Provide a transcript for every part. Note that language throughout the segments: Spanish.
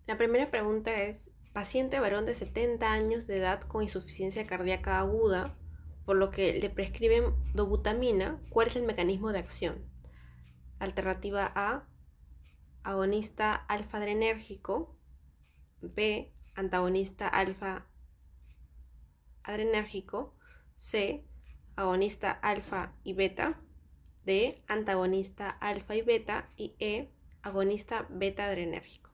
La primera pregunta es, paciente varón de 70 años de edad con insuficiencia cardíaca aguda, por lo que le prescriben dobutamina, ¿cuál es el mecanismo de acción? Alternativa A, agonista alfa-adrenérgico. B, antagonista alfa-adrenérgico. C, agonista alfa y beta. D, antagonista alfa y beta. Y E, agonista beta-adrenérgico.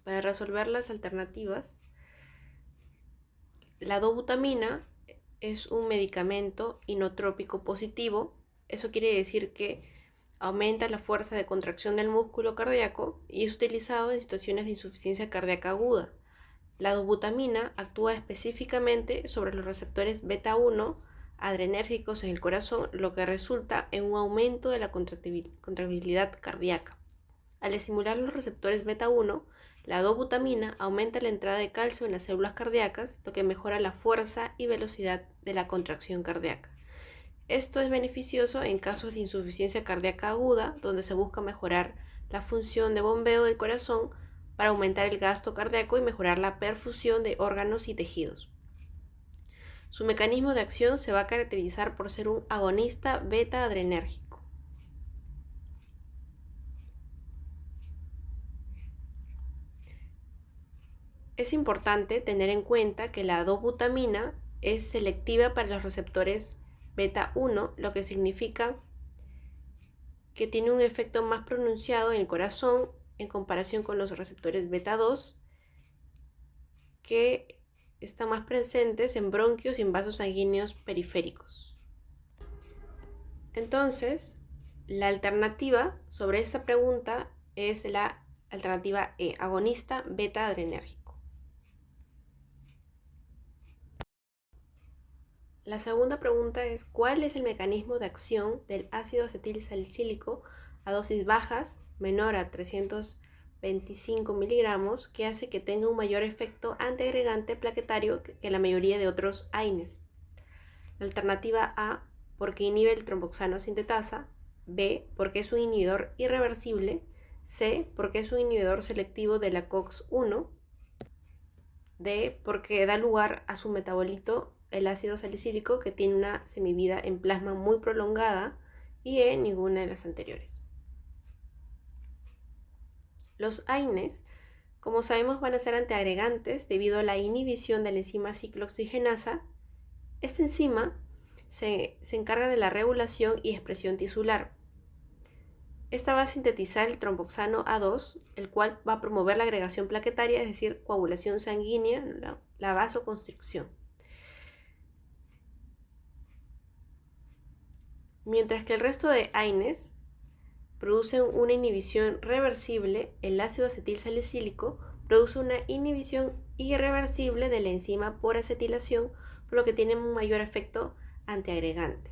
Para resolver las alternativas, la dobutamina es un medicamento inotrópico positivo. Eso quiere decir que aumenta la fuerza de contracción del músculo cardíaco y es utilizado en situaciones de insuficiencia cardíaca aguda. La dobutamina actúa específicamente sobre los receptores beta 1 adrenérgicos en el corazón, lo que resulta en un aumento de la contractibilidad cardíaca. Al estimular los receptores beta 1, la dobutamina aumenta la entrada de calcio en las células cardíacas, lo que mejora la fuerza y velocidad de la contracción cardíaca. Esto es beneficioso en casos de insuficiencia cardíaca aguda, donde se busca mejorar la función de bombeo del corazón para aumentar el gasto cardíaco y mejorar la perfusión de órganos y tejidos. Su mecanismo de acción se va a caracterizar por ser un agonista beta-adrenérgico. Es importante tener en cuenta que la dobutamina es selectiva para los receptores beta 1, lo que significa que tiene un efecto más pronunciado en el corazón en comparación con los receptores beta 2, que están más presentes en bronquios y en vasos sanguíneos periféricos. Entonces, la alternativa sobre esta pregunta es la alternativa E, agonista beta-adrenérgico. La segunda pregunta es, ¿cuál es el mecanismo de acción del ácido acetil salicílico a dosis bajas, menor a 325 miligramos, que hace que tenga un mayor efecto antiagregante plaquetario que la mayoría de otros AINES? La alternativa A, porque inhibe el tromboxano sintetasa. B, porque es un inhibidor irreversible. C, porque es un inhibidor selectivo de la COX-1. D, porque da lugar a su metabolito, el ácido salicílico, que tiene una semivida en plasma muy prolongada. Y E, ninguna de las anteriores. Los AINES, como sabemos, van a ser antiagregantes debido a la inhibición de la enzima ciclooxigenasa. Esta enzima se encarga de la regulación y expresión tisular. Esta va a sintetizar el tromboxano A2, el cual va a promover la agregación plaquetaria, es decir, coagulación sanguínea, la vasoconstricción. Mientras que el resto de AINES producen una inhibición reversible, el ácido acetil salicílico produce una inhibición irreversible de la enzima por acetilación, por lo que tiene un mayor efecto antiagregante.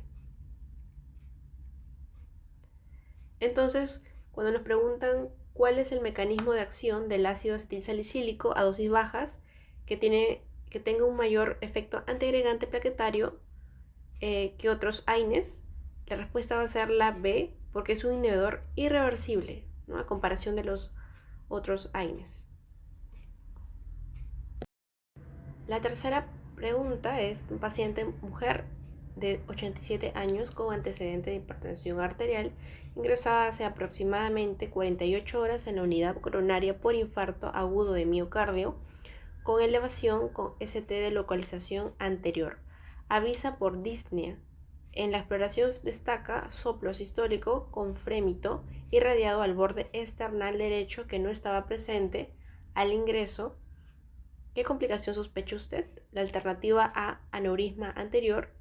Entonces, cuando nos preguntan cuál es el mecanismo de acción del ácido acetilsalicílico a dosis bajas que tenga un mayor efecto antiagregante plaquetario que otros AINES, la respuesta va a ser la B, porque es un inhibidor irreversible, ¿no?, a comparación de los otros AINES. La tercera pregunta es, un paciente mujer de 87 años con antecedente de hipertensión arterial, ingresada hace aproximadamente 48 horas en la unidad coronaria por infarto agudo de miocardio, con elevación con ST de localización anterior. Avisa por disnea. En la exploración destaca soplo sistólico con frémito irradiado al borde esternal derecho que no estaba presente al ingreso. ¿Qué complicación sospecha usted? La alternativa A, aneurisma anterior.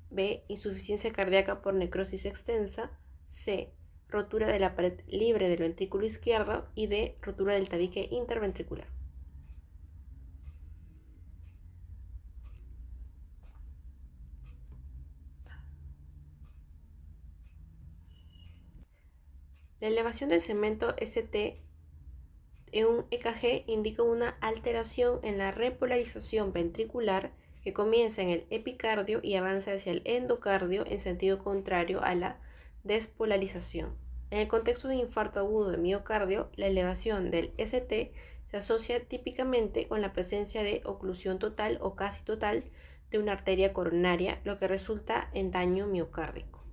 B, insuficiencia cardíaca por necrosis extensa. C, rotura de la pared libre del ventrículo izquierdo. Y D, rotura del tabique interventricular. La elevación del segmento ST en un EKG indica una alteración en la repolarización ventricular que comienza en el epicardio y avanza hacia el endocardio en sentido contrario a la despolarización. En el contexto de un infarto agudo de miocardio, la elevación del ST se asocia típicamente con la presencia de oclusión total o casi total de una arteria coronaria, lo que resulta en daño miocárdico.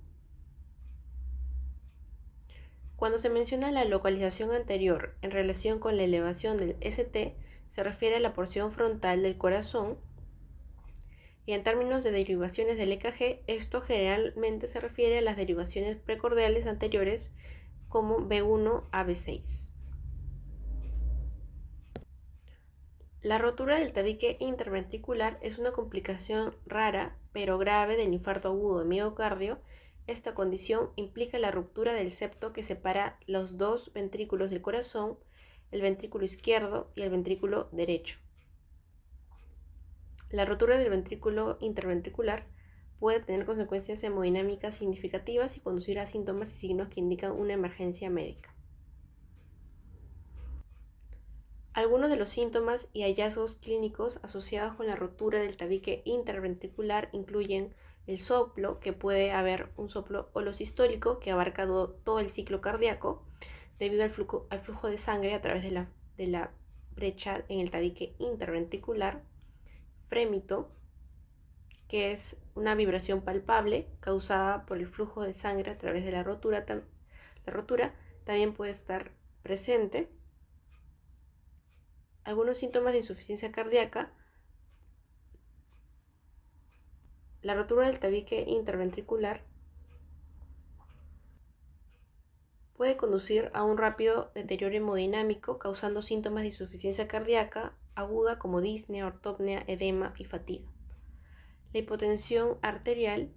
Cuando se menciona la localización anterior en relación con la elevación del ST, se refiere a la porción frontal del corazón, y en términos de derivaciones del EKG, esto generalmente se refiere a las derivaciones precordiales anteriores como B1 a B6. La rotura del tabique interventricular es una complicación rara pero grave del infarto agudo de miocardio. Esta condición implica la ruptura del septo que separa los dos ventrículos del corazón, el ventrículo izquierdo y el ventrículo derecho. La rotura del ventrículo interventricular puede tener consecuencias hemodinámicas significativas y conducir a síntomas y signos que indican una emergencia médica. Algunos de los síntomas y hallazgos clínicos asociados con la rotura del tabique interventricular incluyen el soplo, que puede haber un soplo holosistólico que abarca todo el ciclo cardíaco debido al flujo de sangre a través de la brecha en el tabique interventricular; frémito, que es una vibración palpable causada por el flujo de sangre a través de la rotura. La rotura también puede estar presente. Algunos síntomas de insuficiencia cardíaca. La rotura del tabique interventricular puede conducir a un rápido deterioro hemodinámico, causando síntomas de insuficiencia cardíaca aguda como disnea, ortopnea, edema y fatiga. La hipotensión arterial.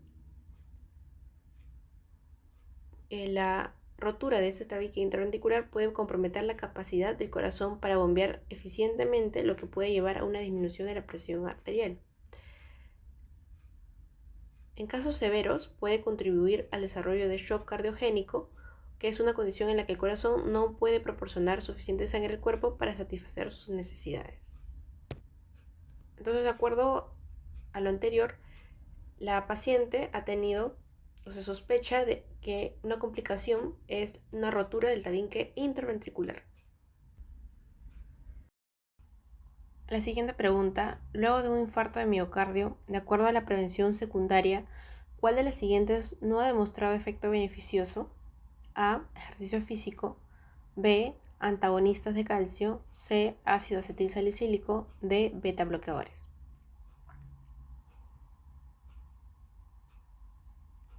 La rotura de este tabique interventricular puede comprometer la capacidad del corazón para bombear eficientemente, lo que puede llevar a una disminución de la presión arterial. En casos severos, puede contribuir al desarrollo de shock cardiogénico, que es una condición en la que el corazón no puede proporcionar suficiente sangre al cuerpo para satisfacer sus necesidades. Entonces, de acuerdo a lo anterior, la paciente ha tenido o se sospecha de que una complicación es una rotura del tabique interventricular. La siguiente pregunta: luego de un infarto de miocardio, de acuerdo a la prevención secundaria, ¿cuál de las siguientes no ha demostrado efecto beneficioso? A. Ejercicio físico. B. Antagonistas de calcio. C. Ácido acetilsalicílico. D. Beta bloqueadores.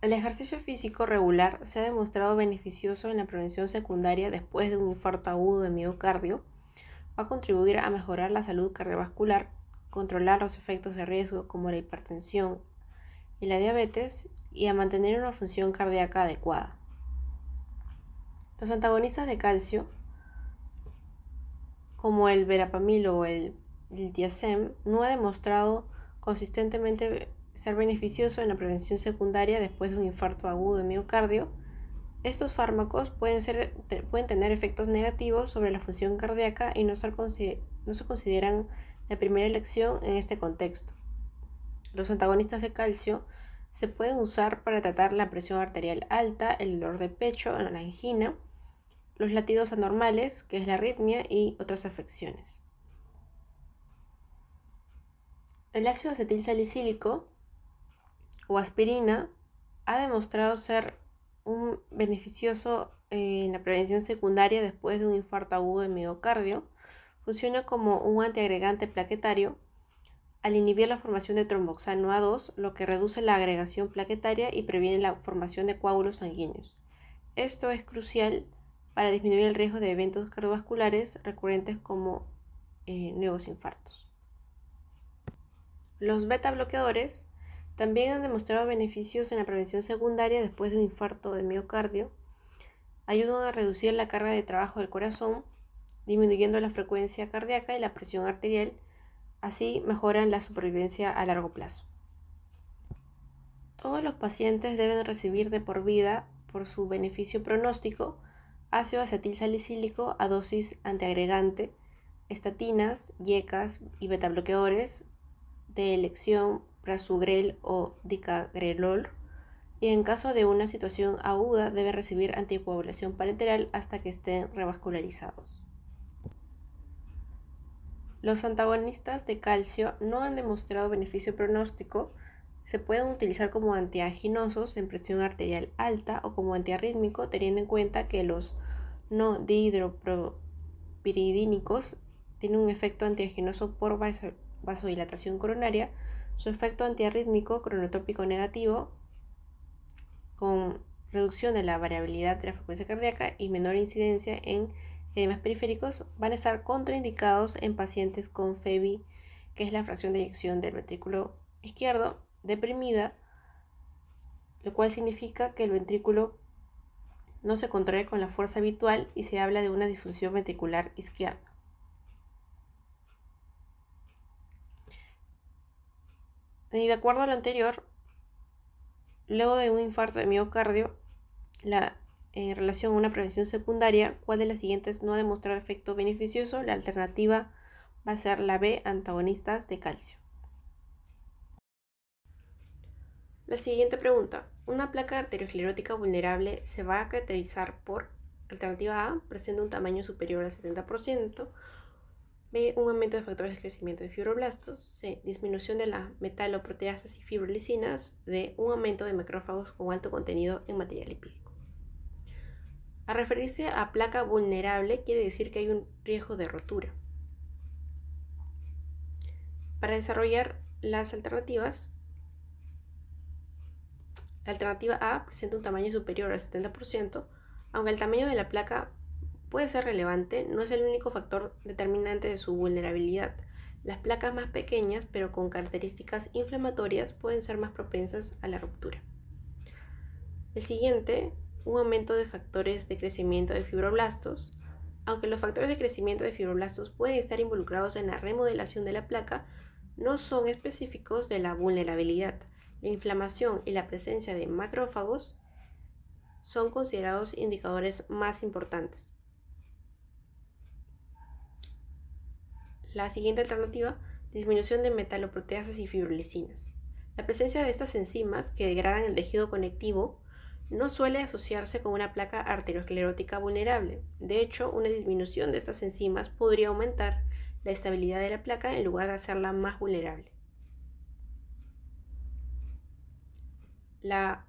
El ejercicio físico regular se ha demostrado beneficioso en la prevención secundaria después de un infarto agudo de miocardio. Va a contribuir a mejorar la salud cardiovascular, controlar los efectos de riesgo como la hipertensión y la diabetes y a mantener una función cardíaca adecuada. Los antagonistas de calcio, como el verapamil o el diltiazem, no ha demostrado consistentemente ser beneficioso en la prevención secundaria después de un infarto agudo de miocardio. Estos fármacos pueden tener efectos negativos sobre la función cardíaca y no se consideran de primera elección en este contexto. Los antagonistas de calcio se pueden usar para tratar la presión arterial alta, el dolor de pecho, la angina, los latidos anormales, que es la arritmia, y otras afecciones. El ácido acetilsalicílico o aspirina ha demostrado ser un beneficioso en la prevención secundaria después de un infarto agudo de miocardio. Funciona como un antiagregante plaquetario al inhibir la formación de tromboxano A2, lo que reduce la agregación plaquetaria y previene la formación de coágulos sanguíneos. Esto es crucial para disminuir el riesgo de eventos cardiovasculares recurrentes como nuevos infartos. Los beta bloqueadores también han demostrado beneficios en la prevención secundaria después de un infarto de miocardio. Ayudan a reducir la carga de trabajo del corazón, disminuyendo la frecuencia cardíaca y la presión arterial. Así mejoran la supervivencia a largo plazo. Todos los pacientes deben recibir de por vida, por su beneficio pronóstico, ácido acetilsalicílico a dosis antiagregante, estatinas, IECAS y betabloqueadores de elección, prasugrel o dicagrelor, y en caso de una situación aguda debe recibir anticoagulación parenteral hasta que estén revascularizados. Los antagonistas de calcio no han demostrado beneficio pronóstico. Se pueden utilizar como antianginosos en presión arterial alta o como antiarrítmico, teniendo en cuenta que los no dihidropiridínicos tienen un efecto antianginoso por vasodilatación coronaria, su efecto antiarrítmico cronotrópico negativo, con reducción de la variabilidad de la frecuencia cardíaca y menor incidencia en edemas periféricos, van a estar contraindicados en pacientes con FEBI, que es la fracción de eyección del ventrículo izquierdo, deprimida, lo cual significa que el ventrículo no se contrae con la fuerza habitual y se habla de una disfunción ventricular izquierda. Y de acuerdo a lo anterior, luego de un infarto de miocardio, en relación a una prevención secundaria, ¿cuál de las siguientes no ha demostrado efecto beneficioso? La alternativa va a ser la B, antagonistas de calcio. La siguiente pregunta. Una placa arteriosclerótica vulnerable se va a caracterizar por: alternativa A, presenta un tamaño superior al 70%, B, un aumento de factores de crecimiento de fibroblastos, C, disminución de la metaloproteasas y fibrolicinas, D, un aumento de macrófagos con alto contenido en material lipídico. A referirse a placa vulnerable quiere decir que hay un riesgo de rotura. Para desarrollar las alternativas, la alternativa A presenta un tamaño superior al 70%, aunque el tamaño de la placa puede ser relevante, no es el único factor determinante de su vulnerabilidad. Las placas más pequeñas, pero con características inflamatorias, pueden ser más propensas a la ruptura. El siguiente, un aumento de factores de crecimiento de fibroblastos. Aunque los factores de crecimiento de fibroblastos pueden estar involucrados en la remodelación de la placa, no son específicos de la vulnerabilidad. La inflamación y la presencia de macrófagos son considerados indicadores más importantes. La siguiente alternativa, disminución de metaloproteasas y fibrolicinas. La presencia de estas enzimas que degradan el tejido conectivo no suele asociarse con una placa arteriosclerótica vulnerable. De hecho, una disminución de estas enzimas podría aumentar la estabilidad de la placa en lugar de hacerla más vulnerable. La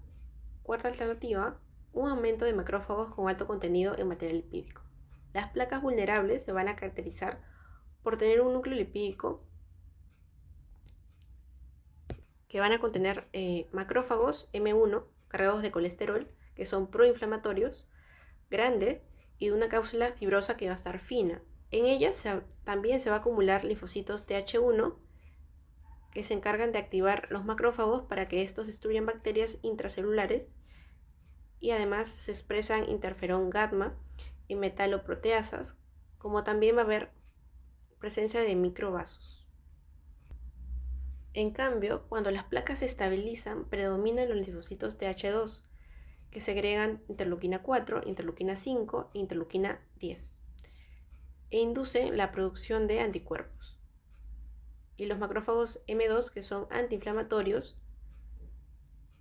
cuarta alternativa, un aumento de macrófagos con alto contenido en material lipídico. Las placas vulnerables se van a caracterizar por tener un núcleo lipídico que van a contener macrófagos M1 cargados de colesterol, que son proinflamatorios, grande, y de una cápsula fibrosa que va a estar fina. En ellas también se va a acumular linfocitos Th1 que se encargan de activar los macrófagos para que estos destruyan bacterias intracelulares, y además se expresan interferón gamma y metaloproteasas, como también va a haber presencia de microvasos. En cambio, cuando las placas se estabilizan, predominan los linfocitos Th2, que segregan interleuquina 4, interleuquina 5 e interleuquina 10, e inducen la producción de anticuerpos. Y los macrófagos M2, que son antiinflamatorios,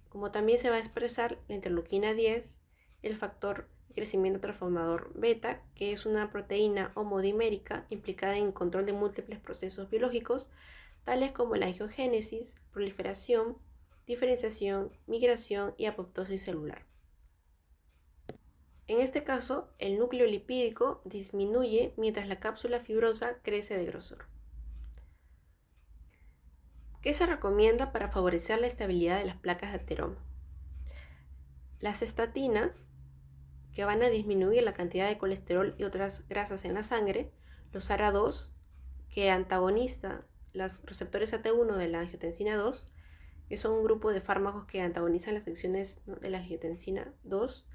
como también se va a expresar la interleuquina 10, el factor de crecimiento transformador beta, que es una proteína homodimérica implicada en el control de múltiples procesos biológicos, tales como la angiogénesis, proliferación, diferenciación, migración y apoptosis celular. En este caso, el núcleo lipídico disminuye mientras la cápsula fibrosa crece de grosor. ¿Qué se recomienda para favorecer la estabilidad de las placas de ateroma? Las estatinas, que van a disminuir la cantidad de colesterol y otras grasas en la sangre; los ARA2, que antagonizan los receptores AT1 de la angiotensina 2, que son un grupo de fármacos que antagonizan las secciones de la angiotensina 2,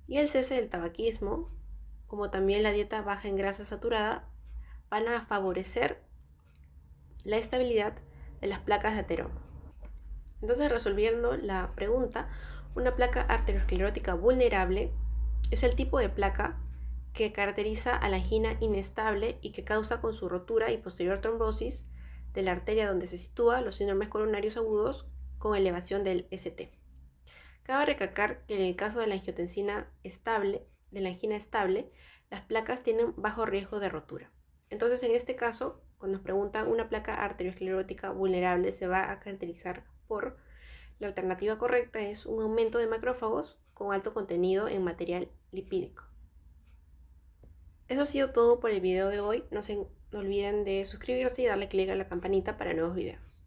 y el cese del tabaquismo, como también la dieta baja en grasa saturada, van a favorecer la estabilidad de las placas de ateroma. Entonces, resolviendo la pregunta, una placa arteriosclerótica vulnerable es el tipo de placa que caracteriza a la angina inestable y que causa con su rotura y posterior trombosis de la arteria donde se sitúa los síndromes coronarios agudos con elevación del ST. Cabe recalcar que en el caso de la angiotensina estable, de la angina estable, las placas tienen bajo riesgo de rotura. Entonces, en este caso, cuando nos preguntan una placa arteriosclerótica vulnerable, se va a caracterizar por la alternativa correcta es un aumento de macrófagos con alto contenido en material lipídico. Eso ha sido todo por el video de hoy. No olviden de suscribirse y darle clic a la campanita para nuevos videos.